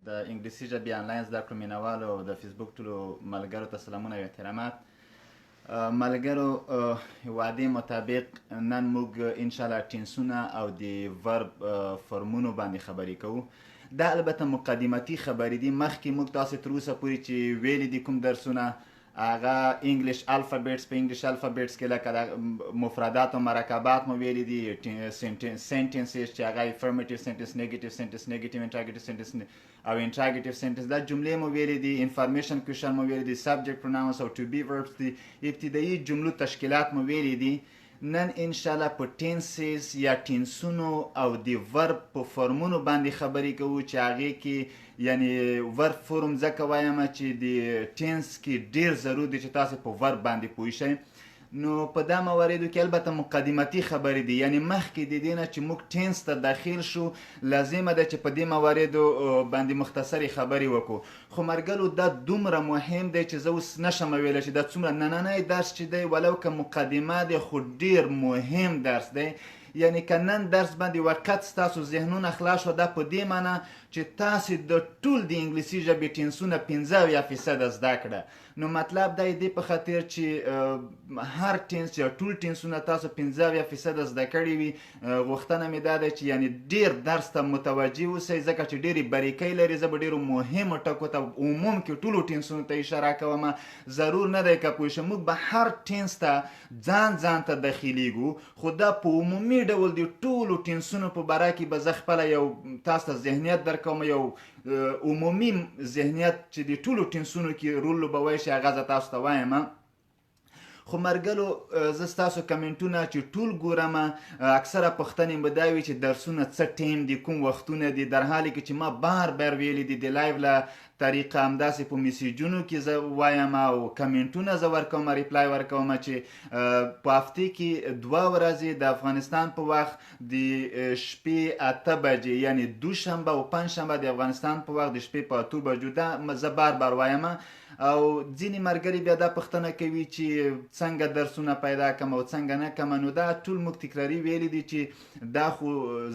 د انګلیسي ژبې آنلاین زده کړو مینوالو او د فیسبوک ټولو ملګرو ته سلامونه او احترامات. ملګرو وعدې مطابق نن موږ انشاءالله ټینسونه او د ورب فرمونو باندې خبرې کوو. دا البته مقدمتي خبرې دي. مخکې موږ تاسو تر اوسه پورې چې ویلي دي کوم درسونه هغه انګلش الفابیټس په انګلش الفابیټس کې لکه مفردات او مرکبات مو ویلي دي، سنټنسز چې هغه افرمیټیو سنټنس، نیګیټیو سنټنس، نیګیټیو انټراګیټیو سنټنس او انټراګیټیو سنټنس، دا جملې مو ویلي دي، انفارمیشن کوېشن مو ویلي دي، سبجیکټ پروناونس او ټو بی وربس دي، ابتدایي جملو تشکیلات مو ویلي دي. نن انشاءالله په ټینسز یا ټینسونو او د ورب په فرمونو باندې خبرې کوو چې هغې کې یعنی ورب فرم ځکه وایم چې د ټینس کې ډېر ضرور دی چې تاسې په ورب باندې پوه شئ. نو په دا مواردو کې البته مقدمتي خبرې دي، یعنی مخکې د دې نه چې موږ ټینس ته داخل شو لازمه ده چې په دې مواردو باندې مختصرې خبرې وکړو. خو مرګلو دا دومره مهم دی چې زه اوس نشم ویلی چې دا څومره نننی درس چې دی ولو که مقدمه دی خو ډېر مهم درس دی. یعنی که نن درس باندې وقت ستاسو ذهنونه خلاص شو، دا په دې معنی چې تاسې د ټول د انګلیسي ژبې ټینسونه 50% زده کړه. نو مطلب دا دی په خاطر چې هر ټینس یا ټول ټینسونه تاسو 50% زده کړي وي. غوښتنه مې دا ده چې یعنی ډېر درس ته متوجه اوسئ ځکه چې ډېرې باریکۍ لري. زه به ډېرو مهمو ټکو ته عموم کې ټولو ټینسونو ته اشاره کوم. ضرور نه دی که پوه شئ موږ به هر ټینس ته ځان ته داخلیږو، خو دا په عمومي ډول د ټولو ټینسونو په باره کې به زه خپله یو تاسو ته ذهنیت درکوم، یو عمومي ذهنیت چې د ټولو ټینسونو کې رول لوبوی شي هغه زه تاسو ته وایم. خو مرګلو زه ستاسو کمنټونه چې ټول ګورم، اکثره پوښتنې به دا وي چې درسونه څه ټیم دي، کوم وختونه دي، در حالی کې چې ما بار ویلي دي د لایو له طریقه همداسې په میسیجونو کې زه وایم او کمنټونه زه ورکوم، ریپلای ورکوم چې په هفتې کې 2 ورځې د افغانستان په وخت د شپې 8 بجې یعنی دوشنبه او پنجشنبه د افغانستان په وخت د شپې په 8 بجو دا زه بار وایم. او ځینې ملګري بیا دا پوښتنه کوي چې څنګه درسونه پیدا کړم او څنګه نه کړم. نو دا ټول موږ تکراري ویلي دي چې دا خو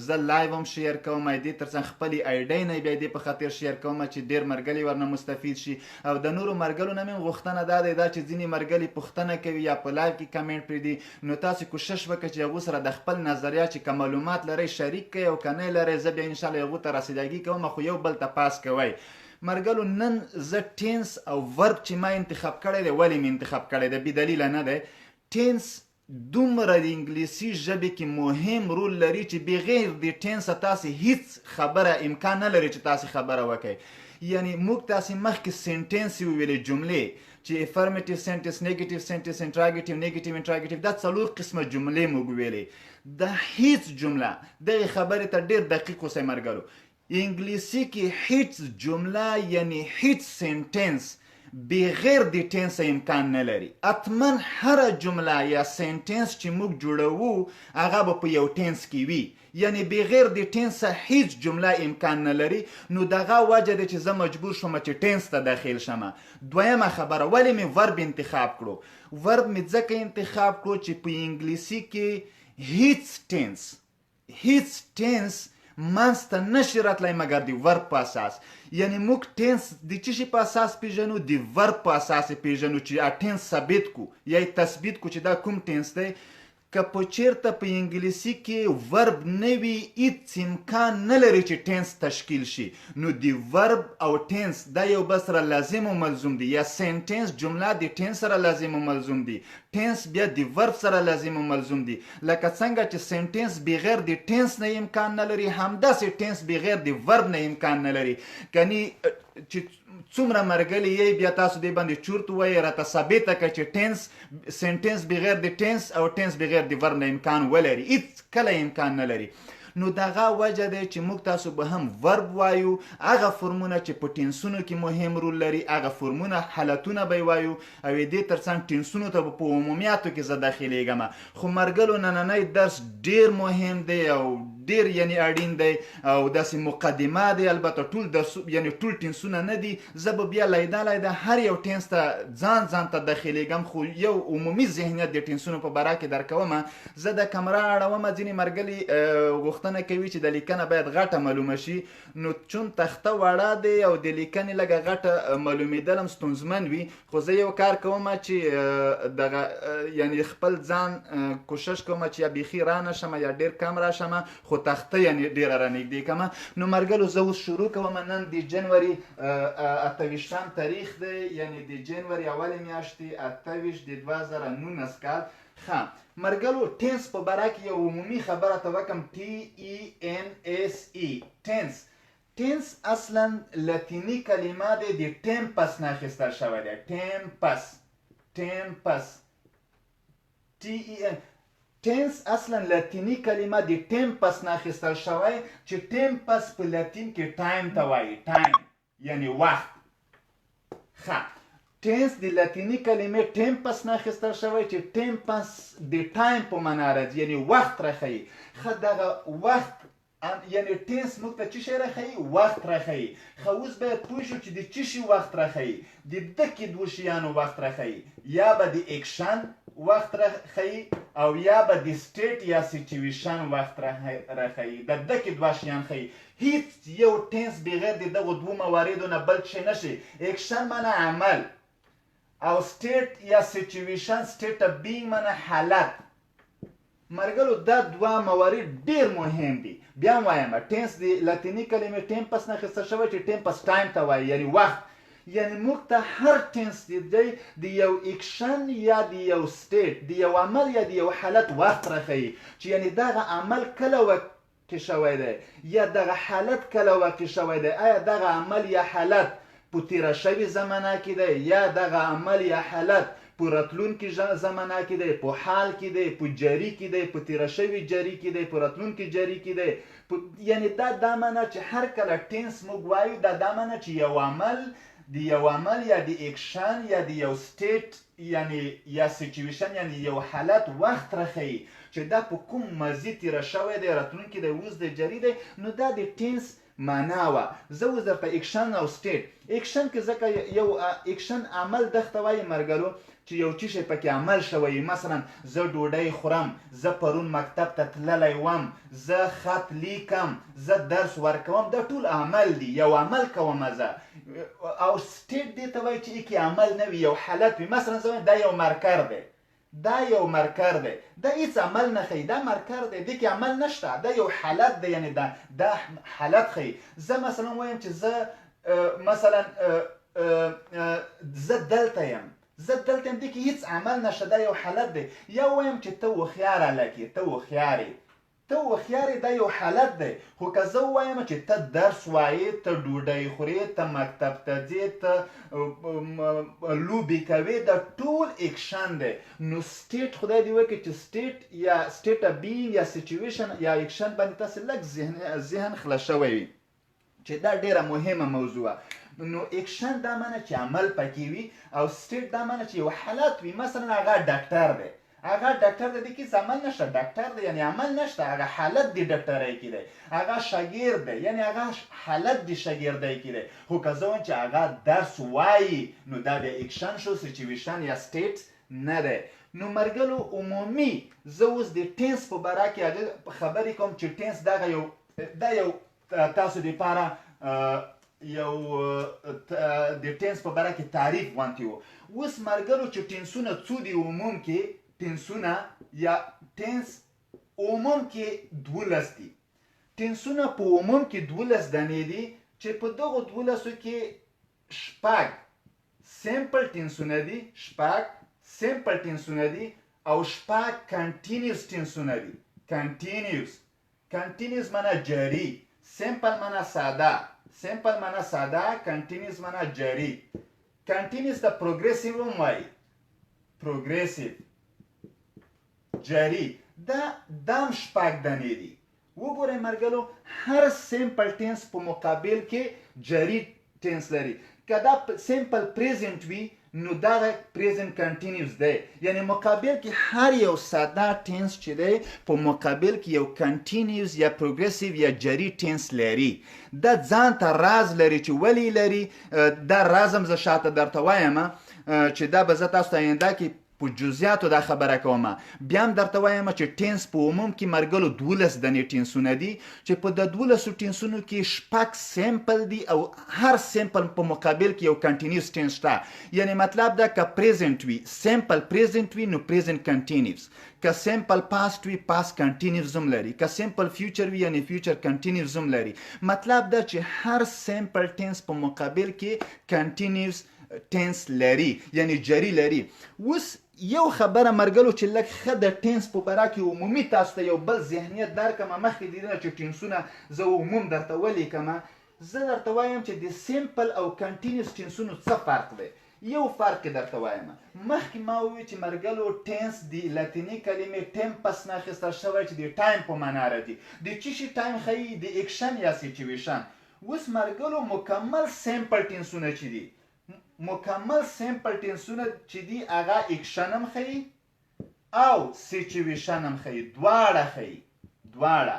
زه لایو هم شیر کوم، دې ترڅنګ خپلې آیډۍ نه بیا دې په خاطر شیر کوم چې ډېر ملګري ورنه مستفید شي. او د نورو ملګرو نه مې غوښتنه دا دی چې ځینې ملګري پوښتنه کوي یا په لایو کې کمنټ پرېږدي، نو تاسې کوشش وکړئ چې هغو سره د خپل نظریات چې که معلومات لرئ شریک کړئ او که نه لرئ زه بیا انشاءالله هغو ته رسیدګي کوم، خو یو بل ته پاس کوئ. مرګلو نن زه ټینس او ورب چې ما انتخاب کړی دی، ولې مې انتخاب کړی دی؟ بې دلیله نه دی. ټینس دومره د انګلیسي ژبې کې مهم رول لري چې بغیر د ټینسه تاسې هیڅ خبره امکان نه لري چې تاسې خبره وکړئ. یعنی موږ تاسې مخکې سنټنس وویلې، جملې چې افرمیټیو سنټنس، نیګیټیو سنټنس، انټراګیټیو، نیګیټیو انټراګیټیو، دا 4 قسمه جملې موږ ویلې. دا هیڅ جمله دغې خبرې ته ډېر دقیق اوسئ مرګلو. انګلیسي کې هیڅ جمله یعنی هیڅ سنټنس بغیر د ټینس امکان نه لري. حتما هره جمله یا سنټنس چې موږ جوړوو هغه به په یو ټینس کې وي، یعنی بغیر د ټینس هیڅ جمله امکان نه لري. نو دغه وجه ده چې زه مجبور شوم چې ټینس ته داخل شم. دویمه خبره، ولې مې ورب انتخاب کړو؟ ورب مې ځکه انتخاب کړو چې په انګلیسي کې هیڅ ټینس منځته نشي راتلی مګر د ورب په اساس. یعنی موږ ټینس د څه شي په اساس پیژنو؟ د ورب په اساس پیژنو چې ټینس ثابت کو یا تثبیت کو چې دا کوم ټینس دی. که په چیرته په انګلیسي کې ورب نه وي هیڅ امکان نه لري چې ټینس تشکیل شي. نو د ورب او ټینس دا یو بل سره لازم او ملزوم دي، یا سنټنس جمله د ټینس سره لازم او ملزوم دي، ټینس بیا د ورب سره لازم او ملزوم دي. لکه څنګه چې سنټنس بغیر د ټینس نه امکان نه لري، همداسې ټینس بغیر د ورب نه امکان نه لري. کني چې څومره مرګلي یې بیا تاسو دې باندې چورت وایي راته ثابته کړه چې سنټنس بغیر د ټینس او ټینس بغیر د ورب نه امکان ولري، هیڅ کله امکان نه لري. نو دغه وجه دی چې موږ تاسو به هم ورب وایو، هغه فرمونه چې په ټینسونو کې مهم رول لري هغه فرمونه حالتونه به وایو، او دې ترڅنګ ټینسونو ته په عمومیاتو کې زه داخلیږم. خو مرګلو نننی درس ډیر مهم دی او ډیر یعنی اړین دی او داسې مقدمه دی. البته ټول یعنی ټول ټینسونه نه دي. زه به بیا لیده هر یو ټینس ته ځان ته داخلیږم، خو یو عمومي ذهنیت د ټینسونو په باره کې درکوم. زه د کمره اړوم، ځینې ملګري غوښتنه کوي چې د لیکنه باید غټه معلومه شي، نو چون تخته وړه دی او د لیکنې لږه غټه معلومېدل هم ستونزمن وي، خو زه یو کار کوم چې دغه یعنی خپل ځان کوشش کوم چې یا بیخي رانشم یا ډیر کم راشم، خو تخته یعنی ډیره رانږدې کوم. نو مرګلو زه اوس شروع کوم. نن د جنوري 28 تاریخ دی، یعنی د جنوري اولې میاشتې 28 د 2019 کال. ښه مرګلو، ټینس په باره کې یو عمومي خبره ته وکم. TENSE ټینس. ټینس اصلا لاتینی کلمه دی، د ټیمپس نه اخیستل شوی دی. ټیمپس ټینس اصلا لاتینی کلمه د ټیمپس نه اخیستل شوی، چې ټیمپس په لاتین کې ټایم ته وایي. ټایم یعنی وخت. ښه ټینس د لاتینی کلمې ټیمپس نه اخیستل شوی، چې ټیمپس د ټایم په معنا راځي، یعنی وخت راښیي. ښه دغه وخت یعنی ټینس موږ ته څه شی راښیي؟ وخت راښیي. ښه اوس باید پوه شو چې د څه شي وخت راښیي. د دکې دوه شیانو وخت راښیي، یا به د اکشن وخت راښیي او یا به د سټیټ یا سچویشن وخت راښیي. د دکې دوه شیان ښیي. هیڅ یو ټینس بغیر د دغو دوه مواردو نه بل شی نشي. اکشن معنا عمل او سټیټ یا سچویشن سټیټ اف بینګ معنا حالت. مرګلو دا دوه موارد ډیر مهم دي. بیا وایم ټینس د لاتینی کلمې ټیمپس نه اخیستل شوی، چې ټیمپس ټایم ته وایي، یعنی وخت. یعنی موږ ته هر ټینس د یو اکشن یا د یو سټیټ، د یو عمل یا د یو حالت وخت راښیي، چې یعنی دغه عمل کله واقع شوی دی یا دغه حالت کله واقع شوی دی. آیا دغه عمل یا حالت په تیره شوې زمانه کې دی، یا دغه عمل یا حالت په راتلونکي زمانه کې دی، په حال کې دی، په جاری کې دی، په تیره شوي جاری کې دی، په راتلونکي جاری کې دی. یعنی دا معنا چې هر کله ټینس موږ وایو، دا معنا چې یو عمل یا د اکشن یا د یو سټیټ یعنی یا سچویشن یعنی یو حالت وخت راښیي، چې دا په کوم ماضي تیره شوی دی، راتلونکي دی، اوس دی، جاری دی. نو دا د ټینس معنا وه. زه اوس درته اکشن او سټیټ. اکشن کې ځکه یو اکشن عمل دغته وایي مرګلو، چې یو څه شی پکې عمل شوی. مثلا زه ډوډۍ خورم، زه پرون مکتب ته تللی وم، زه خط لیکم، زه درس ورکوم. دا ټول عمل دی، یو عمل کوم زه. او سټیټ دې ته وایي چې کې عمل نه وي، یو حالت وي. مثلا زه وایم دا یو مرکر دی، دا یو مرکر دی، دا هیڅ عمل نه ښیي، دا مرکر دی، دې کې عمل نشته، دا یو حالت دی، یعنی دا حالت ښیي. زه مثلا وایم چې زه مثلا زه دلته یم، دې کې هیڅ عمل نشته، دا یو حالت دی. یا وایم چې ته هوښیار هلک یې، ته هوښیار یې، دا یو حالت دی. خو که زه ووایم چې ته درس وایې، ته ډوډۍ خورې، ته مکتب ته ځې، ته لوبې کوې، دا ټول اکشن دی. نو سټیټ خدای دې وکړي چې سټیټ یا سټیټ اف بینګ یا سچویشن یا اکشن باندې تاسې لږ ذهن خله شوی وي، چې دا ډیره مهمه موضوع. نو اکشن دا معنی چې عمل پکې وي، او سټیټ دا معنی چې یو حالت وي. مثلا هغه ډاکټر دی، دې کې عمل نشته، ډاکټر دی یعنی عمل نشته، هغه حالت د ډاکټرۍ کې دی. هغه شاګرد دی یعنی هغه حالت د شاګردۍ کې دی. خو که زه وایم چې هغه درس وایي، نو دا د اکشن شو، سچویشن یا سټیټ نه دی. نو مرګلو عمومي زه اوس د ټینس په باره کې خبرې کوم، چې ټینس دا یو تاسو دپاره یو د ټینس په باره کې تعریف غوندې و. اوس مرګلو چې ټینسونه څو دي عموم کې، ټینسونه یا ټینس عموم کې 12 دي. ټینسونه په عموم کې 12 دانې دي، چې په دغو 12 کې شپږ سیمپل ټینسونه دي، او شپږ کنټینیوس ټینسونه دي. کنټینیوس معنا جاری، سیمپل معنا ساده، کنټینیوس معنا جاری. کنټینیوس ته پروګریسیو هم وایي، جاری. دام شپږ دانې دي. وګورئ مرګلو، هر سیمپل ټینس په مقابل کې جاری ټینس لري. که دا سیمپل پریزنټ وي، نو دغه پریزنت کنټینیوس دی. یعنی مقابل کې هر یو ساده ټینس چې دی په مقابل کې یو کنټینیوس یا پروګریسیو یا جری ټینس لري. دا ځان ته راز لري چې ولی لري. دا رازم زه شاته درته وایم چې دا به زه تاسو ته آینده کې په جزئیاتو دا خبره کوم. بیا هم درته وایم چې ټینس په عموم کې مرګلو 12 دنې ټینسونه دي چې په د 12 ټینسونو کې شپږ سیمپل دي او هر سیمپل په مقابل کې یو کنټینیوس ټینس شته. یعنی مطلب دا که پریزنت وي سیمپل پریزنت وي نو پریزنت کنټینیوس، که سیمپل پاست وي پاست کنټینیوس هم لري، که سیمپل فیوچر وي یعنی فیوچر کنټینیوس هم لري. مطلب دا چې هر سیمپل ټینس په مقابل کې کنټینیوس ټینس لري یعنی جری لري. اوس یو خبره مرګلو چې لږ ښه د ټینس په باره کې عمومي تاسو ته یو بل ذهنیت درکړم. مخکې دې نه چې ټینسونه زه عموم درته ولیکم، زه درته وایم چې د سیمپل او کنټینیوس ټینسونو څه فرق دی. یو فرق درته وایم. مخکې ما وویل چې مرګلو ټینس د لاتیني کلمې ټیمپس نه اخیستل شوی چې د ټایم په معنا راځي. د څه شي ټایم ښیي؟ د اکشن یا سیچویشن. اوس مرګلو مکمل سیمپل ټینسونه چې دي، مکمل سیمپل ټینسونه چې دي هغه اکشن هم ښیي او سیچویشن هم ښیي، دواړه ښیي، دواړه.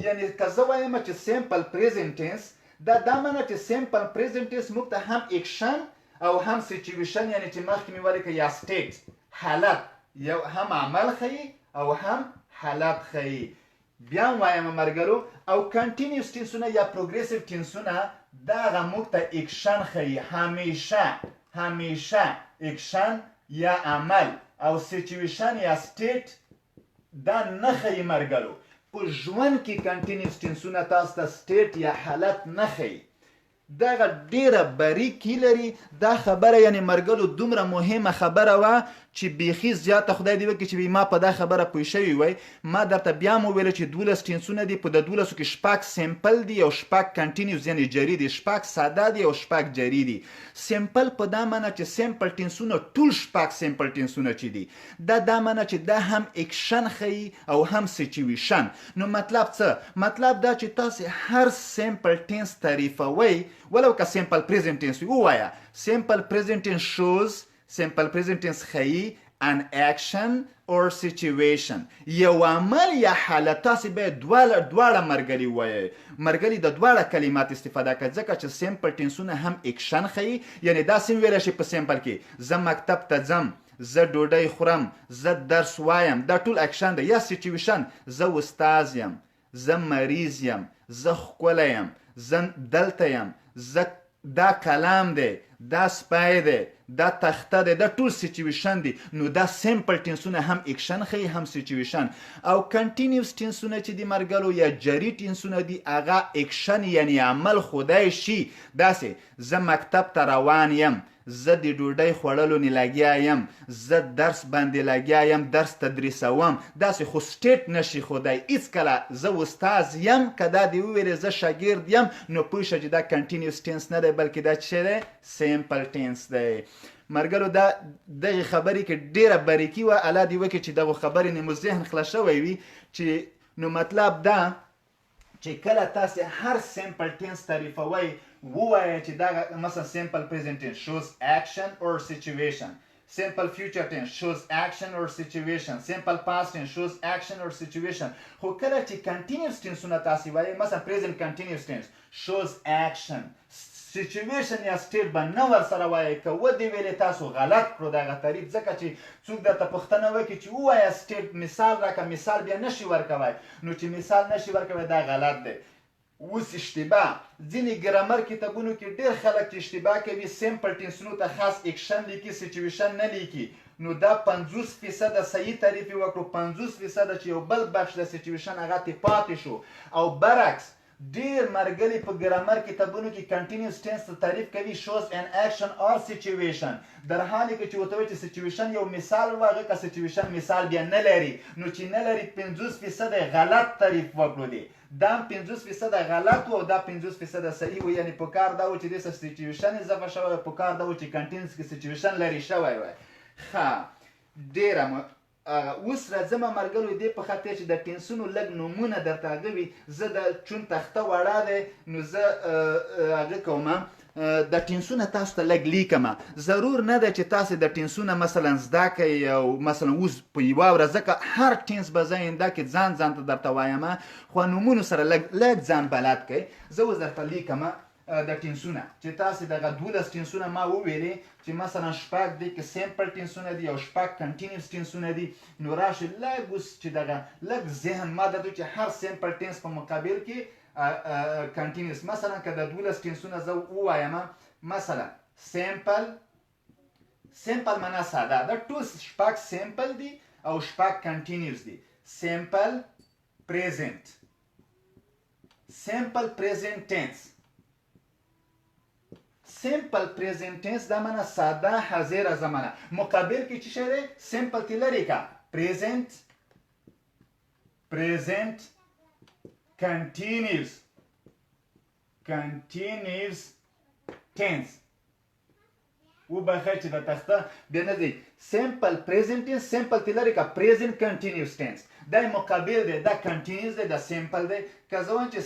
یعنی که زه وایم چې سیمپل پریزنت ټینس، دا معنی چې سیمپل پریزنت ټینس موږ ته هم اکشن او هم سیچویشن یعنی چې مخکې مې ولیکه یا سټیټ حالت، یو هم عمل ښیي او هم حالت ښیي. بیا هم وایم مرګلو او کنټینیوس ټینسونه یا پروګریسیو ټینسونه دا هغه موږ ته اکشن ښیي، همیشه اکشن یا عمل، او سیچویشن یا سټیټ دا نه ښیي مرګلو. په ژوند کې کنټینیوس ټینسونه تاسو ته سټیټ یا حالت نه ښیي. دغه ډیره باریکي لري. دا خبره یعنی مرګلو دومره مهمه خبره وه چې بیخي زیاته خدای دې وکړي چې ما په دا خبره پوه شوي وای. ما درته بیا هم وویله چې 12 ټینسونه دي، په د 12 کې شپږ سیمپل دي او شپږ کنټینیوس یعنی جری دي، شپږ ساده دي او شپږ جری دي. سیمپل په دا معنی چې سیمپل ټینسونه ټول شپږ سیمپل ټینسونه چې دي دا معنی چې دا هم اکشن ښیي او هم سیچویشن. نو مطلب څه؟ مطلب دا چې تاسو هر سیمپل ټینس تعریفوئ ولو که سیمپل پریزنت ټینس وي. ووایه سیمپل پریزنت ټینس شوز، سیمپل پریزنت ټینس ښیي an action or situation، یو عمل یا حالت. تاسو باید دواړه مرګلي ووایئ. مرګلي د دواړه کلمات استفاده کړئ ځکه چې سیمپل ټینسونه هم اکشن ښیي. یعنی داسې هم ویلی شي په سیمپل کې زه مکتب ته ځم، زه ډوډۍ خورم، زه درس وایم، دا ټول اکشن دی. یا سیچویشن زه استاد یم، زه مریض یم، زه ښکلی یم، زه دلته یم، زه دا کلام دی، دا سپی دی، دا تخته دی، دا ټول سیچویشن دی. نو دا سیمپل ټینسونه هم اکشن ښیي هم سیچویشن. او کنټینیوس ټینسونه چې دي مرګلو یا جری ټینسونه دي هغه اکشن یعنی عمل خدای شي. داسې زه مکتب ته روان یم، زه د ډوډۍ خوړلو نه لګیا یم، زه درس باندې لګیا یم، درس تدریسوم. داسې خو سټیټ نشي خدای هیڅکله. زه استاد یم، که دا دې وویلې زه شاګرد یم، نو پوه شه چې دا کنټینیوس ټینس نه دی بلکې دا څه دی؟ سیمپل ټینس دی. مرګلو دا دغه خبرې کې ډیره باریکي وه. الله دې وکړي چې دغه خبرې نه مو ذهن خلاص شوی وي. چې نو مطلب دا چې کله تاسو هر سیمپل ټینس تعریفوئ ووایه چې دا مثلا سیمپل پریزنت ټینس shows action or situation، simple future tense shows action or situation، simple past tense shows action or situation. خو کله چې continuous tenseونه تاسو وایي مثلا present continuous tense shows action، situation یا state به نه ورسره وایي. که ودې ویلې تاسو غلط کړو دغه تعریف، ځکه چې څوک درته پوښتنه وکړي چې ووایه state مثال راکړه، مثال بیا نشي ورکوی. نو چې مثال نشي ورکوی دا غلط دی. اوس اشتباه ځینې ګرامر کتابونو کې ډېر خلک چې اشتباه کوي سیمپل ټینسونو ته خاص اکشن لیکي، سیچویشن نه لیکي. نو دا 50% صحیح تعریف یې وکړو، 50% چې یو بل بخش د سیچویشن هغه ترې پاتې شو. او برعکس ډېر مرګلي په ګرامر کتابونو کې کنټینیوس ټینس ته تعریف کوي shows an action or situation، در حالی کې چې ورته وایي چې سیچویشن یو مثال و، هغه که سیچویشن مثال بیا نه لري. نو چې نه لري 50% غلط تعریف وکړو دی. دا 50% غلط و او دا 50% صحیح و. یعنی په کار دا و چې دې سیچویشن اضافه شوی، په کار دا و چې کنټینیوس کې سیچویشن لري شوی وای. ښه ډېره اوس راځم مرګلو دې په خاطر چې د ټینسونو لږ نومونه درته هغه وي. زه د چون تخته وړه دی نو زه هغه کوم د ټینسونه تاسو ته لږ لیکمه. ضرور نه ده چې تاسو د ټینسونه مثلا زده کوئ او مثلا اوس په یوه ورځ، ځکه هر ټینس به زه آینده کې ځان ته درته وایمه، خو نومونو سره لږ ځان بلد کړئ. زه اوس درته لیکمه د ټینسونه چې تاسو دغه 12 ټینسونه ما وویلې چې مثلا شپږ دي کې سیمپل ټینسونه دي او شپږ کنټینیوس ټینسونه دي. نو راشي لږ اوس چې دغه لږ ذهن ما درته چې هر سیمپل ټینس په مقابل کې کنټینیوس. مثلا که د 12 ټینسونه زه ووایم، مثلا سیمپل معنا ساده ده، ټول شپږ سیمپل دي او شپږ کنټینیوس دي. سیمپل پریزنت، سیمپل پریزنت ټینس. سیمپل پریزنت ټینس دا معنا ساده حاضر زمانه. مقابل کې چې شی دی سیمپل تی لري کا پریزنت continuous tense. وبخښه چې د تخته بیا نه دی simple present tense، simple تی لري کا present continuous tense. دا مقابل دی، دا continuous دی، دا simple دی. که زه وایم چې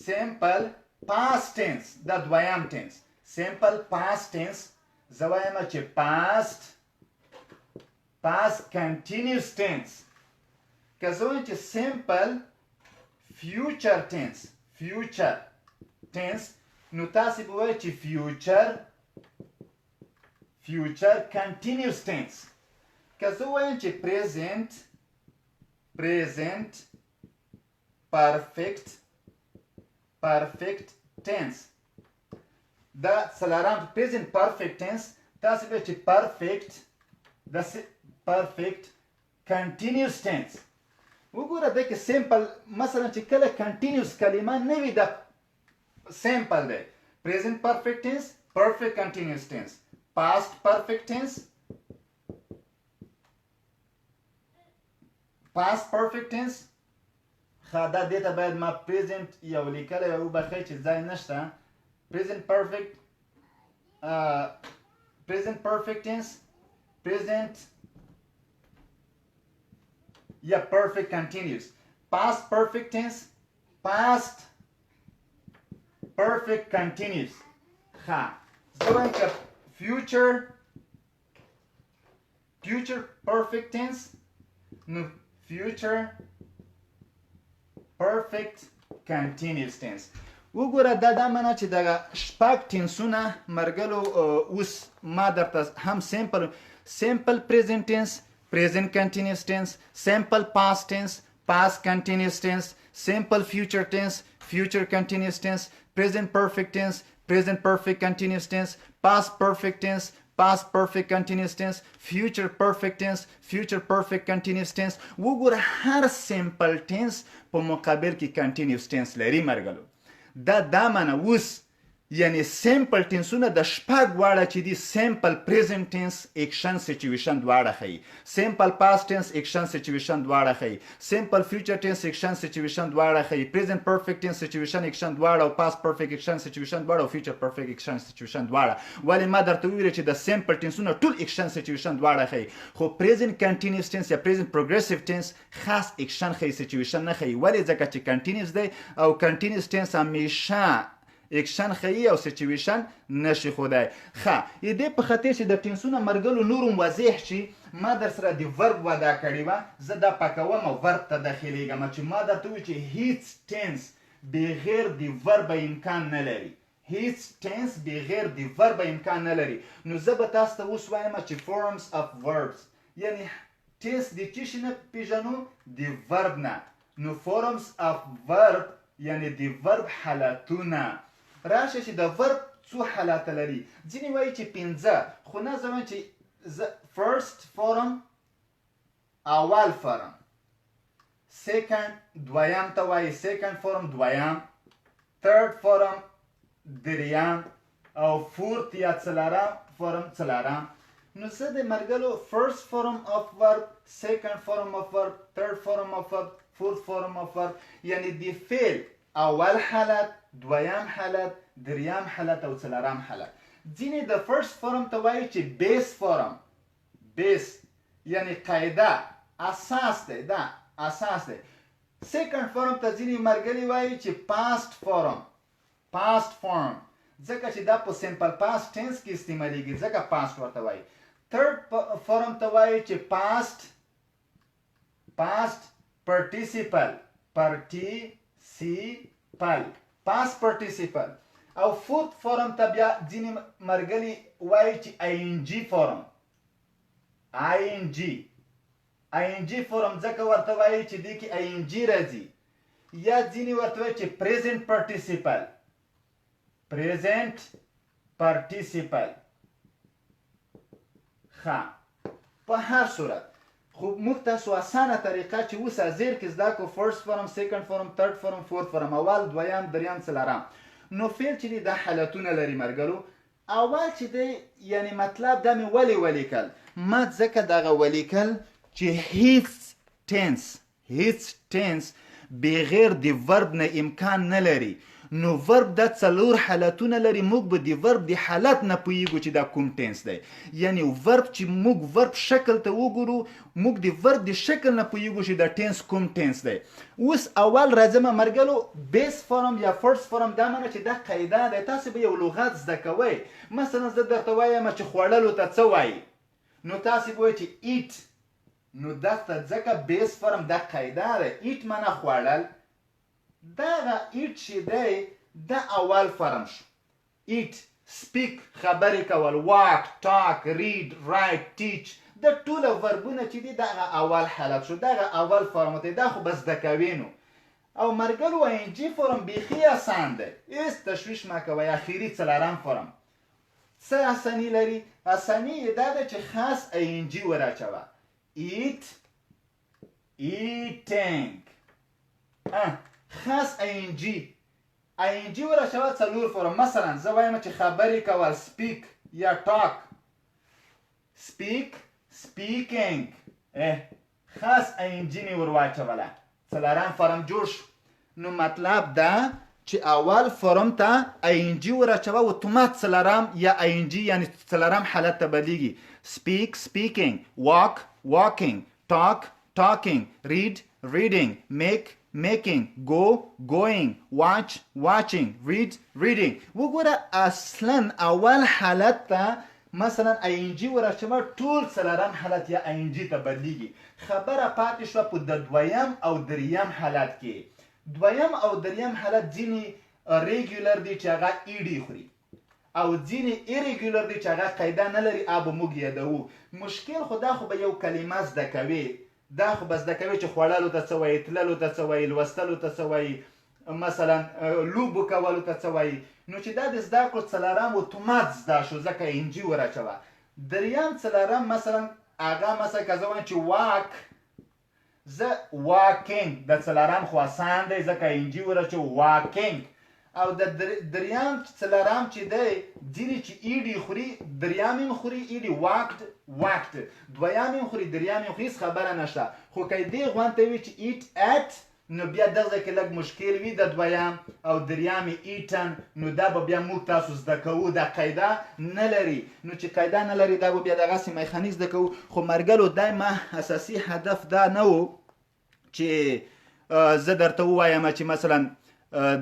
simple past tense، دا دویم tense. simple past tense زه وایم چې past continuous tense. که زه وایم چې simple future tense نو تاسو به وایئ چې future continuous tense. که زه وایم چې present perfect tense، دا څلورم present perfect tense. تاسو به چې perfect continuous tense. وګوره دا کې سیمپل مثلا چې کله کنټینیوس کلمه نه وي دا سیمپل دی. present perfect tense، perfect continuous tense، past perfect tense، past perfect tense. دا دې ته باید ما present یو لیکلی وي، وبخښئ چې ځای نشته. present perfect tense، present perfect continuous. past perfect tense، past perfect continuous. زه وایم که future perfect tense نو future perfect continuous tense. وګوره دا معنا چې دغه شپږ ټینسونه مرګلو اوس ما درته هم simple present tense، present continuous tense، simple past tense، past continuous tense، simple future tense، future continuous tense، present perfect tense، present perfect continuous tense، past perfect tense، past perfect continuous tense، future perfect tense، future perfect continuous tense. وګوره هر simple tense په مقابل کې continuous tense لري مرګلو. دا معنا اوس یعنی سیمپل ټینسونه د شپږ واړه چې دي سیمپل پریزنت ټینس اکشن سچویشن دواړه ښیي، سیمپل پاست ټینس اکشن سچویشن دواړه ښیي، سیمپل فیوچر ټینس اکشن سچویشن دواړه ښیي، پریزنت پرفیکټ ټینس سچویشن اکشن دواړه او پاست پرفیکټ اکشن سچویشن دواړه او فیوچر پرفیکټ اکشن سچویشن دواړه. ولې ما درته وویل چې د سیمپل ټینسونه ټول اکشن سچویشن دواړه ښیي، خو پریزنت کنټینیوس ټینس یا پریزنت پروګریسیو ټینس خاص اکشن ښیي، سچویشن نه ښیي. ولې؟ ځکه چې کنټینیوس دی او کنټینیوس ټینس همیشه اکشن ښیي او سچویشن نشي ښودی. دې په خاطر چې د ټینسونه مرګلو نورم واضح شي ما در سره د ورب وعده کړې وه، زه دا پاکوم او ورب ته داخلیږم چې ما درته وویل چې هیڅ ټینس بغیر د وربه امکان نه لري، هیڅ ټینس بغیر د وربه امکان نه لري. نو زه به تاسو ته اوس وایم چې فورمز اف وربس یعنی ټینس د څه شي نه پېژنو؟ د ورب نه. نو فورمز اف ورب یعنی د ورب حالتونه. راشه چې د ورب څو حالات لري، ځینې وایي چې 5، خو نه زه وایم چې فرست فورم اول فورم، سیکنډ دویم ته وایي سیکنډ فورم دویم، تھرد فورم دریم او فورت یا څلورم فورم څلورم. نو زه د مرګلو فرست فورم اف ورب، سیکنډ فورم اف ورب، تھرد فورم اف ورب، فورت فورم اف ورب یعنی د فعل اول حالت، دویم حالت، دریم حالت او څلورم حالت. ځینې د فرست فورم ته وایي چې بیس فورم، بیس یعنی قاعده، اساس دی، دا اساس دی. سیکنډ فورم ته ځینې مرګلي وایي چې پاست فورم، past form ځکه چې دا په simple past tense کې استعمالیږي ځکه past ورته وایي. third form ته وایي چې past participle past participle. او fourth form ته بیا ځینې مرګلي وایي چې ing form ing form ځکه ورته وایي چې دې کې ing راځي. یا ځینې ورته وایي چې present participle ښه. په هر صورت خو موږ تاسو اسانه طریقه چې اوس زیر کې زده کو فرست فرم second فرم third فرم fourth فرم اول دویم دریم څلورم. نو فعل چې دی دا حالتونه لري مرګلو. اول چې دی یعنی مطلب دا مې ولیکل ما ځکه دغه ولیکل چې هیڅ ټنس بغیر د ورب نه امکان نه لري. نو ورب دا څلور حالتونه لري. موږ به د ورب د حالت نه پوهیږو چې دا کوم ټنس دی. یعنی ورب چې موږ ورب شکل ته وګورو موږ د ورب د شکل نه پوهیږو چې دا ټنس کوم ټنس دی. اوس اول راځم مرګلو بیس فرم یا فرست فرم دا معنی چې دا قاعده ده. تاسو به یو لغت زده کوئ. مثلا زه درته وایم چې خوړلو ته څه وایي نو تاسو به وایئ چې ایټ. نو دا ځکه بیس فرم دا قاعده ده. ایټ معنی خوړل. دغه ایټ چې دی دا اول فرم شو. ایټ سپیک خبرې کول واک ټاک ریډ رایټ ټیچ د ټوله وربونه چې دي دغه اول حالت شو. دغه اول فرم دی. دا خو به زده کوې نو. او مرګلو انجي فرم بیخي اسان دی. هېڅ تشویش مه کوئ. اخري څلورم فرم څه اساني لري؟ اساني یې دا ده چې خاص انجي وراچوه. ایټ ایټینګ خاص اینجی وراچوه څلور فرم. مثلا زه وایم چې خبرې کول سپیک یا ټاک سپیکینګ خاص اینجی مې ور واچوله. څلورم فرم جوړ شو. نو مطلب دا چې اول فرم ته اینجی وراچوه اتومات څلورم یا اینجی یعنی څلورم حالت ته بدلیږي. سپیک سپیکینګ واک واکینګ ټاک ټاکینګ ریډ ریډینګ making go going watch watching reading. وګوره اصلا اول حالت ته مثلا اینجی ورچوه ټول څلورم حالت یا اینجی ته بدلیږي. خبره پاتې شوه په د دویم او دریم حالت کې. دویم او دریم حالت ځینې ریګولر دي چې هغه ایډي خوري او ځینې ایریګولر دي چې هغه قاعده نه لري. اب موږ یادوو. مشکل خو دا خو به یو کلمه زده کوي. دا خو به زده کوي چې خوړلو ته څه وایي تللو ته څه وایي لوستلو ته څه وایي مثلا لوبو کولو ته څه وایي. نو چې دا د زده کړو څلورم اتومات زده شو ځکه انجي وراچوه. دریم څلورم مثلا هغه مثلا که زه وایم چې واک زه واکینګ د څلورم خو اسان دی ځکه انجي وراچوه واکینګ. او د دریم څلورم چې دی ځینې چې ایډي خوري دریم هم خوري ایډي واکټ دویم هم خوري دریم هم خوري. هېڅ خبره نشته. خو که دې غوند ته وي چې ایټ ایټ نو بیا دغه کې لږ مشکل وي د دویم او دریم ایټن. نو دا به بیا موږ تاسو زده کوو. دا قاعده نه لري. نو چې قاعده نه لري دا به بیا دغسې میخانیک زده کوو. خو مرګلو دا ما اساسي هدف دا نه و چې زه درته ووایم چې مثلا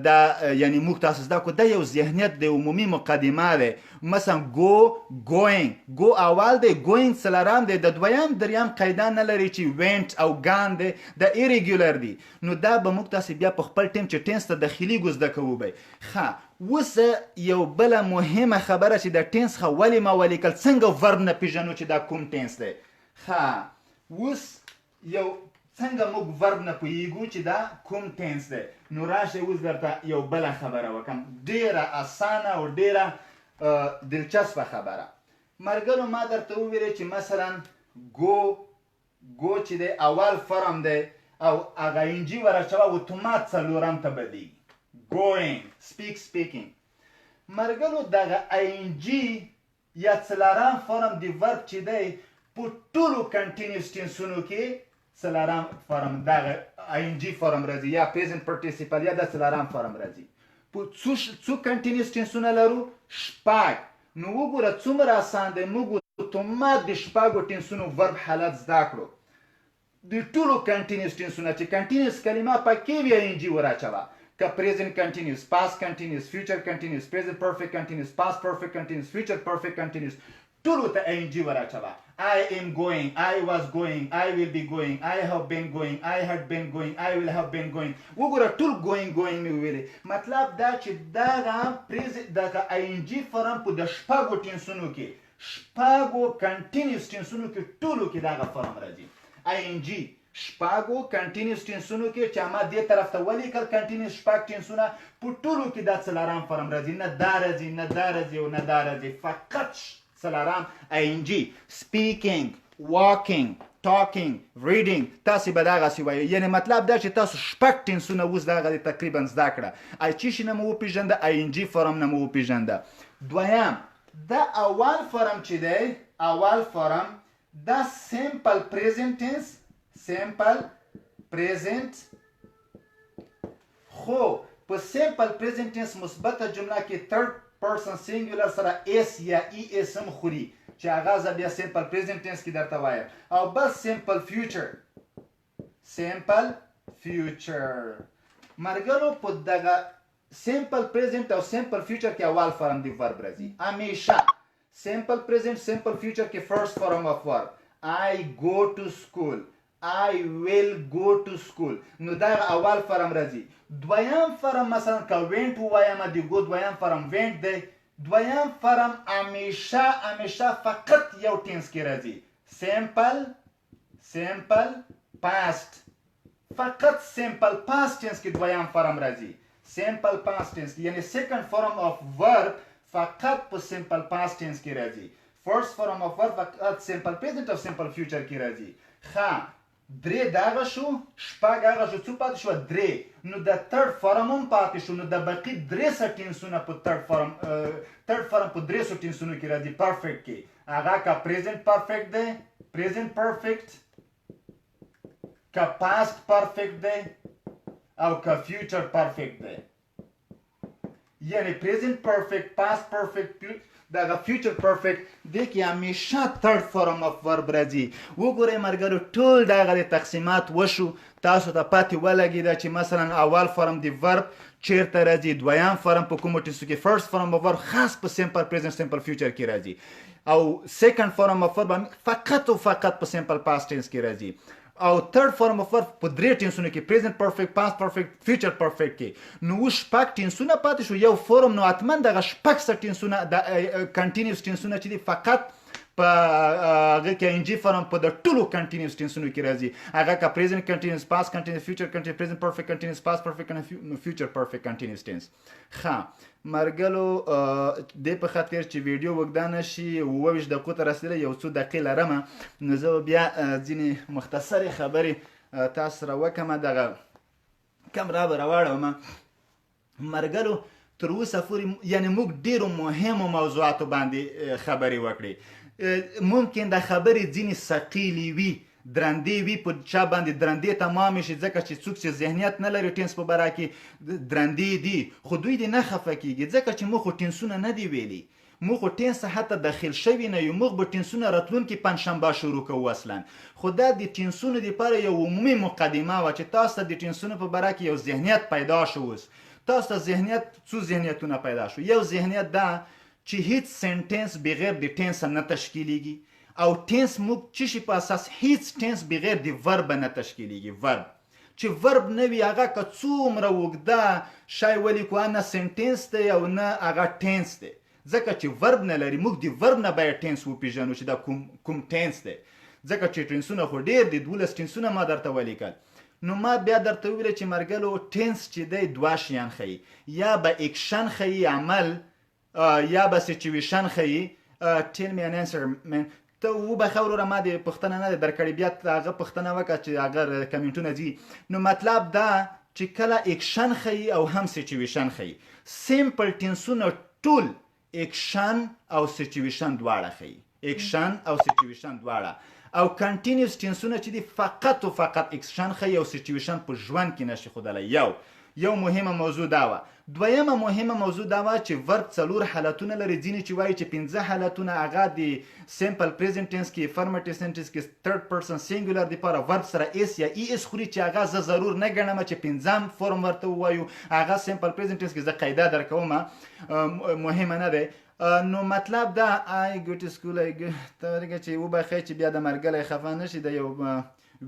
دا یعنی موږ تاسو زده کو. دا یو ذهنیت د عمومي مقدمه ده. مثلا گوینګ گو اول دی گوینګ څلورم دی. د دویم دریم قاعده نه لري چې وینټ او ګان دی. دا ایریګولر دی. نو دا به موږ تاسو بیا په خپل ټیم چې ټنس ته داخلي ګو زده کوو. ښه اوس یو بله مهمه خبره چې د ټنس ښه ولې ما ولیکل څنګه ورب نه پیژنو چې دا کوم ټنس دی. ښه اوس یو څنګه موږ ورب نه پوهیږو چې دا کوم ټنس دی. نو راشه اوس درته یو بله خبره وکړم ډیره اسانه او ډیره دلچسپه خبره. مرګلو ما درته وویلې چې مثلا گو چې دی اول فرم دی او هغه انجي ورچوه اتومات څلورم ته بدلیږي. going speaking. مرګلو دغه انجي یا څلورم فرم د ورب چې دی په ټولو کنټینیوس ټنسونو کې څلورم فرم دغه اینجی فرم راځي یا پریزنت پارټیسیپل یا د څلورم فرم راځي. په څو کنټینیوس ټنسونه لرو؟ شپږ. نو وګوره څومره اسان دی. موږ اتومات د شپږو ټنسونو ورب حالت زده کړو. د ټولو کنټینیوس ټنسونه چې کنټینیوس کلمه پکې وي اینجی وراچوه. که present continuous, past continuous, future continuous, present perfect continuous, past perfect continuous, future perfect continuous ټولو ته ing وراچوه. I am going, I was going, I will be going, I have been going, I had been going, I will have been going. وګوره ټول going مې وویلې. مطلب دا چې دغه ing فرم په د شپږو ټینسونو کې شپږو کنټینیوس ټینسونو کې ټولو کې دغه فرم راځي. ing شپږو کنټینیوس ټینسونو کې چې ما دې طرف ته ولیکل کنټینیوس شپږ ټینسونه په ټولو کې دا څلورم فرم راځي. نه دا راځي نه دا راځي او نه دا راځي. فقط څلورم ing. speaking, walking, talking, reading تاسې به دغسې وایي. یعنې مطلب دا چې تاسو شپږ ټینسونه اوس دغه تقریبا زده کړه. چی شي نه مو وپېژنده ing فرم نه مو وپېژنده. دویم دا اول فرم چې دی اول فرم دا simple present tense simple present خو په simple present tense مثبته جمله کې third person singular سره اس یا ای اس هم خوري چې هغه زه بیا simple present tense کې درته وایم. او بس simple future مرګرو په دغه simple present او simple future کې اول فرم دی verb راځي. همیشه simple present simple future کې first form of verb. I go to school, I will go to school. نو دا اول فرم راځي. دویم فرم مثلا که went وایم دی go دویم فرم went دی. دویم فرم همیشه فقط یو ټینس کې راځي. simple past فقط simple past tense کې دویم فرم راځي. simple past tense یعنی second form of verb فقط په simple past tense کې راځي. first form of verb فقط simple present او simple future کې راځي. ښه درې دغه شو شپږ هغه شو څو پاتې شوه درې. نو د third form هم پاتې شو. نو د باقي درې ټینسونه په third form په درې ټینسونو کې راځي perfect کې. هغه که present perfect دی present perfect که past perfect دی او که future perfect دی. یعنی present perfect past perfect دغه future perfect دی کې همیشه third form of verb راځي. وګورئ ملګرو ټول دغه تقسیمات وشو. تاسو ته پاتې ولګېده چې مثلا اول فرم د verb چیرته راځي. دویم فرم په کومو ټینسو کې first form of verb خاص په simple present simple future کې راځي. او second form of verb فقط او فقط په simple past tense کې راځي. او third form of verb په درې ټینسونو کې present perfect past perfect future perfect کې. نو اوس شپږ ټینسونه پاتې شو یو فورم. نو حتما دغه شپږ ټینسونه د کنټینیوس ټینسونه چې دي فقط په هغه کې ing فرم په د ټولو کنټینیوس ټینسونو کې راځي. هغه که present continuous past continuous future continuous present perfect continuous past perfect future perfect continuous tense. ښه مرګلو دې په خاطر چې ویډیو اوږده نه شي 28 دقیقو ته رسېدلی یو څو دقیقې لرمه. نو زه بیا ځینې مختصرې خبرې تاسو سره وکړم. دغه کمره به راواړوم. مرګلو تر اوسه پورې یعنې موږ ډېرو مهمو موضوعاتو باندې خبرې وکړې. ممکن د خبرې ځینې ثقیلې وي درندې وي په چا باندې درندې تمامې شي ځکه چې څوک چې ذهنیت نه لري ټینس په باره کې درندې دي. خو دوی دې نه خفه کېږي ځکه چې موږ خو ټینسونه نه دي ویلي. موږ خو ټینس حتی داخل شوي نه یو. موږ به ټینسونه راتلونکي پنجشنبه شروع کوو اصلا. خو دا د ټینسونو دپاره یو عمومي مقدمه وه چې تاسو ته د ټینسونو په باره کې یو ذهنیت پیدا شو. اوس تاسو ته څو ذهنیتونه پیدا شو. یو ذهنیت دا چې هیڅ سنټنس بغیر د ټینس نه تشکیلیږي. او ټینس موږ چې شي په اساس هیڅ ټینس بغیر د ورب نه تشکیلیږي. ورب چې ورب نه وي هغه که څومره اوږده شی ولیکو نه سنټنس دی او نه هغه ټینس دی. ځکه چې ورب نه لري. موږ د ورب نه باید ټینس وپېژنو چې دا کوم ټینس دی. ځکه چې ټینسونه خو ډېر دي 12 ټینسونه ما درته ولیکل. نو ما بیا درته وویل چې مرګلو ټینس چې دی دوه شیان ښیي. یا به اکشن ښیي عمل یا به سچویشن ښیي. tell me an answer man. ته وبخه وروره ما دې پوښتنه نه ده درکړې. بیا هغه پوښتنه وکړه چې هغه کمنټونه ځي. نو مطلب دا چې کله اکشن ښیي او هم سچویشن ښیي. سیمپل ټینسونه ټول اکشن او سچویشن دواړه ښیي. اکشن او سچویشن دواړه. او کنټینیوس ټینسونه چې دي فقط او فقط اکشن ښیي او سچویشن په ژوند کې نشي ښودلی. یو مهمه موضوع دا وه. دویمه مهمه موضوع دا وه چې ورب 4 حالتونه لري. ځینې چې وایي چې 15 حالتونه هغه د سمپل پریزنټ ټینس کې، افرمټیو سنټنس کې ثرډ پرسن سینګولر دپاره ورب سره ایس یا ای اس خوري چې هغه زه ضرور نه ګڼم چې 15م فرم ورته ووایو. هغه سمپل پریزنټ ټینس کې زه قاعده درکوم، مهمه نه دی. نو مطلب دا I go to school ترګه چې وبخی چې بیا د مرګلې خفه نشي د یو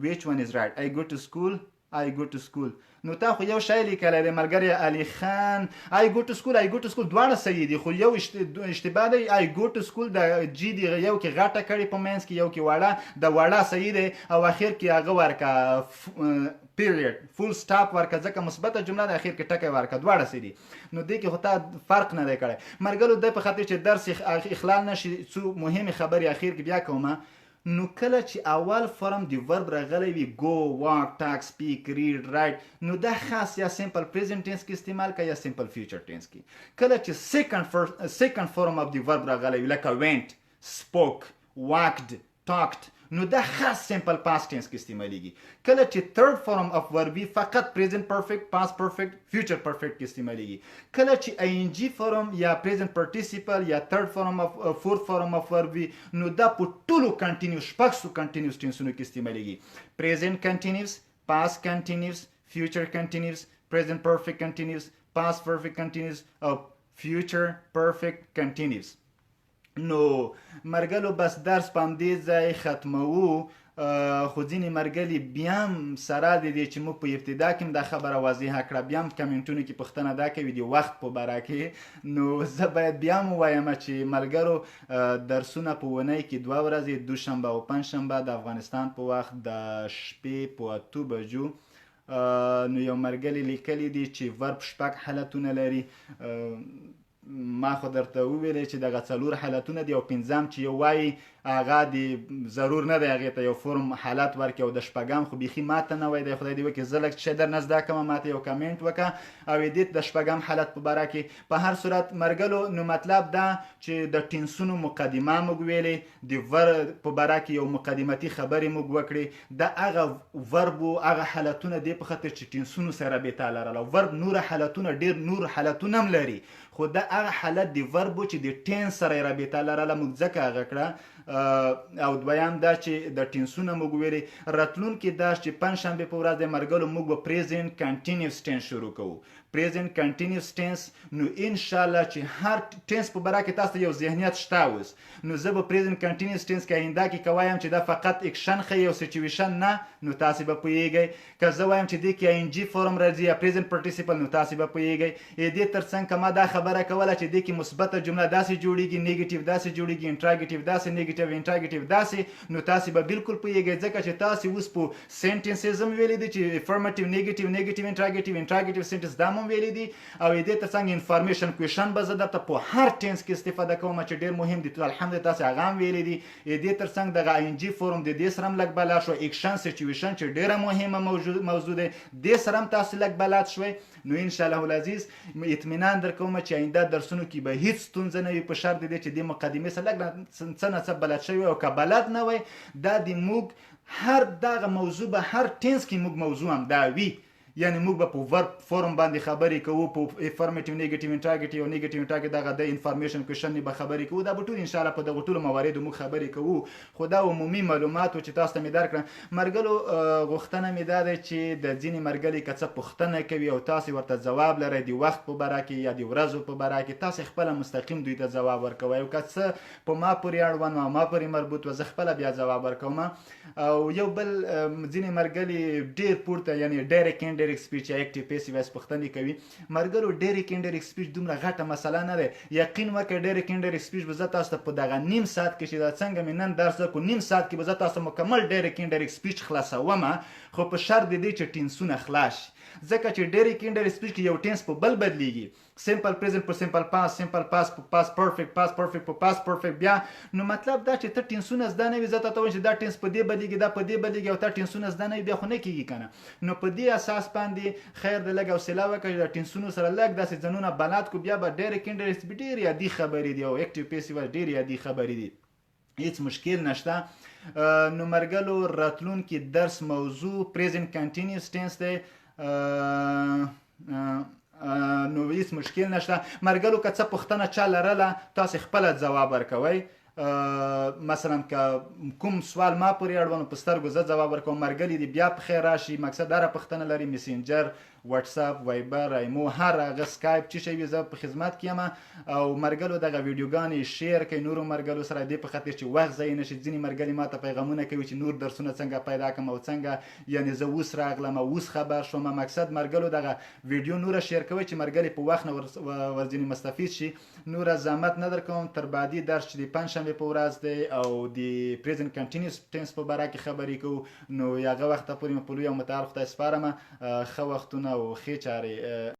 which one is right I go to school I go to school. نو تا خو یو شی لیکلی دی ملګری علي خان I go to school دواړه صحیح دي، خو یو اشتباه دی. I go to school د جی دی یو کې غټه کړې په منځ کې، یو کې وړه، د وړه صحیح دی او اخر کې هغه ورکه پیریډ فول سټاپ ورکه، ځکه مثبته جمله د اخر کې ټکی ورکه، دواړه صحیح دي. نو دې کې خو تا فرق نه دی کړی. مرګلو د په خاطر چې درس اخلال نشي څو مهمې خبرې اخر کې بیا کومه. نو کله چې اول فرم د ورب راغلی وي go walk talk speak read write، نو دا خاص یا سمپل پریزنټ ټینس کې استعمال کا یا سمپل فیوچر ټینس کې. کله چې سیکنډ فرم اف د ورب راغلی وي لکه went spoke walked talked، نو دا خاص سمپل پاست ټینس کې استعمالیږي. کله چې ثرډ فرم اف ورب فقط پریزنٹ پرفیکٹ پاست پرفیکٹ فیوچر پرفیکٹ کې استعمالیږي. کله چې آی ان جی فرم یا پریزنٹ پارټیسیپل یا ثرډ فرم اف فورث فرم اف ورب نو دا په ټولو کنټینیوس شپږ کنټینیوس ټینسونو کې استعمالیږي. پریزنٹ کنټینیوس، پاست کنټینیوس، فیوچر کنټینیوس، پریزنٹ پرفیکٹ کنټینیوس، پاست پرفیکٹ کنټینیوس او فیوچر پرفیکٹ کنټینیوس. نو مرګلو بس درس په همدې ځای ختموو. خو ځینې مرګلي بیا هم سره د دې چې موږ په ابتدا کې هم دا خبره واضحه کړه، بیا هم کمنټونو کې پوښتنه دا کوي د وخت په باره کې. نو زه باید بیا هم ووایم چې ملګرو درسونه په اونۍ کې 2 ورځې، دوشنبه او پنجشنبه د افغانستان په وخت د شپې په 8 بجو. نو یو مرګلي لیکلی دي چې ورب 6 حالتونه لري. ما خو درته وویلې چې دغه 4 حالتونه دي او 5م چې یو وایي هغه د ضرور نه دی هغې ته یو فرم حالت ورکړي او د 6م خو بیخي ماته نه وایي دی. خدای دې وکړي زه لږ شی درنه زده کومه، ماته یو کمنټ وکړه او دې د 6م حالت په باره کې. په هر صورت مرګلو نو مطلب دا چې د ټینسونو مقدمه موږ ویلې، د ورب په باره کې یو مقدمتي خبرې موږ وکړې. د هغه وربو هغه حالتونه دی په خاطر چې ټینسونو سره رابطه لرله. ورب نور حالتونه ډېر نور حالتونه هم لري، خو د هغه حالت د وربو چې د ټینس سره رابطه لرله موږ ځکه هغه کړه. او دویم دا چې د ټینسونه موږ ویلې. راتلونکي درس چې پنجشنبې په ورځ د مرګلو موږ به پریزنټ کنټینیوس ټینس شروع کوو. پریزنټ کنټینیوس ټینس نو انشاءالله چې هر ټینس په باره کې تاسو ته یو ذهنیت شته اوس. نو زه به پریزنټ کنټینیوس ټینس کې آینده کې که وایم چې دا فقط اکشن ښیي او سچویشن نه، نو تاسې به پوهیږئ. که زه وایم چې دې کې آی ان جي فرم راځي یا پریزنټ پارټیسیپل، نو تاسې به پوهیږئ. دې تر څنګ که ما دا خبره کوله چې دې کې مثبته جمله داسې جوړیږي، نیګیټیو داسې جوړیږي، انټراګیټیو داسې، نیګیټیو انټراګیټیو داسې، نو تاسې به بالکل پوهیږئ. ځکه چې تاسې اوس په سینټنسز هم ویلي دي چې افرمټیو نیګیټیو نیګیټیو انټراګیټیو سینټنس دا هم ویلي دي. او دې تر څنګ انفارمیشن کویشن به زه درته په هر ټینس کې استفاده کوم چې ډېر مهم دي. الحمدلله تاسې هغه هم ویلي دي. دې تر څنګ دغه آی ان جي فورم د دې سره هم لږ بلد شو، اکشن سچویشن چې ډېره مهمه موضوع دی دې سره هم تاسې لږ بلد شوئ. نو انشاءالله العزیز اطمینان درکوم چې آینده درسونو کې به هیڅ ستونزه نه وي، په شرط دی چې دې مقدمې سره لږ څه نه څه بلد شوي. او که بلد نه وی دا د موږ هر دغه موضوع به هر ټینس کې موږ موضوع هم دا وي، یعنی موږ به په ورب فورم باندې خبرې کوو، په افرمیټیو نیګیټیو انټراګیټیو او نیګیټیو انټراګیټیو دغه د انفارمیشن کویشن به خبرې کوو. دا به ټول انشاءالله په دغه ټولو مواردو موږ خبرې کوو. خو دا عمومي معلومات و چې تاسو ته مې درکړم. مرګلو غوښتنه مې دا ده چې د ځینې مرګلي که څه پوښتنه کوي او تاسې ورته ځواب لرئ د وخت په باره کې یا د ورځو په باره کې، تاسې خپله مستقیم دوی ته ځواب ورکوئ. او که څه په ما پورې اړوند او ما پورې مربوط و زه خپله بیا ځواب ورکوم. او یو بل ځینې مرګلي ډېر پورته یعنی ډایرکټ انډایرکټ سپیچ یا اکټیو پیسیو وایس پوښتنې کوي. مرګلو ډایرکټ انډایرکټ سپیچ دومره غټه مسله نه ده. یقین وکړئ ډایرکټ انډایرکټ سپیچ به زه تاسو ته په دغه نیم ساعت کې چې دا څنګه مې نن درس وکړو، نیم ساعت کې به زه تاسو مکمل ډایرکټ انډایرکټ سپیچ خلاصوم، خو په شرط دی چې ټینسونه خلاص شي. ځکه چې ډایرکټ انډایرکټ سپیچ کې یو ټینس په بل بدلیږي، سمپل پریزنټ په سمپل پاس، سمپل پاس په پاس پرفیکټ، پاس پرفیکټ په پاس پرفیکټ. بیا نو مطلب دا چې ته ټینسونه زده نه وي، زه ته وایم چې دا ټینس په دې بدلیږي، دا په دې بدلیږي، او ته ټینسونه زده نه وي، بیا خو نه کېږي که نه. نو په دې اساس باندې خیر د لږ حوصله وکړئ، د ټینسونو سره لږ داسې ځانونه بلد کړو، بیا به ډایرکټ انډایرکټ سپیچ ډېر یادي خبرې دي او اکټیو پیسیو ډېر یادي خبرې دي، هیڅ مشکل نشته. نو مرګلو راتلونکي درس موضوع پریزنټ کنټینیوس ټینس دی. نو هیڅ مشکل نشته. مرګلو که څه پوښتنه چا لرله تاسې خپله ځواب ورکوئ. مثلا که کوم سوال ما پورې اړوند په سترګو زه ځواب ورکوم، مرګلي دې بیا په خیر راشي. مقصد هره پوښتنه لري، میسنجر، واتساپ، وایبر، ایمو، هر هغه سکایپ چې شی وي زه په خدمت کې یم. او مرګلو دغه ویډیوګانې شیر کوي نورو مرګلو سره، دې په خاطر چې وخت ضایع نشي. ځینې مرګلي ما ته پیغامونه کوي چې نور درسونه څنګه پیدا کړم او څنګه، یعنې زه اوس راغلم او اوس خبر شوم. مقصد مرګلو دغه ویډیو نوره شیر کوي چې مرګلي په وخت نه ورځنی مستفید شي. نوره زحمت نه در کوم. تر بعدي درس چې د پنجشنبې په ورځ دی او د پریزنت کنټینیوس ټینس په باره کې خبرې کوو، نو هغه وخته پورې مې په لوی او متعال خدای سپارم. ښه وختونه او ښې چارې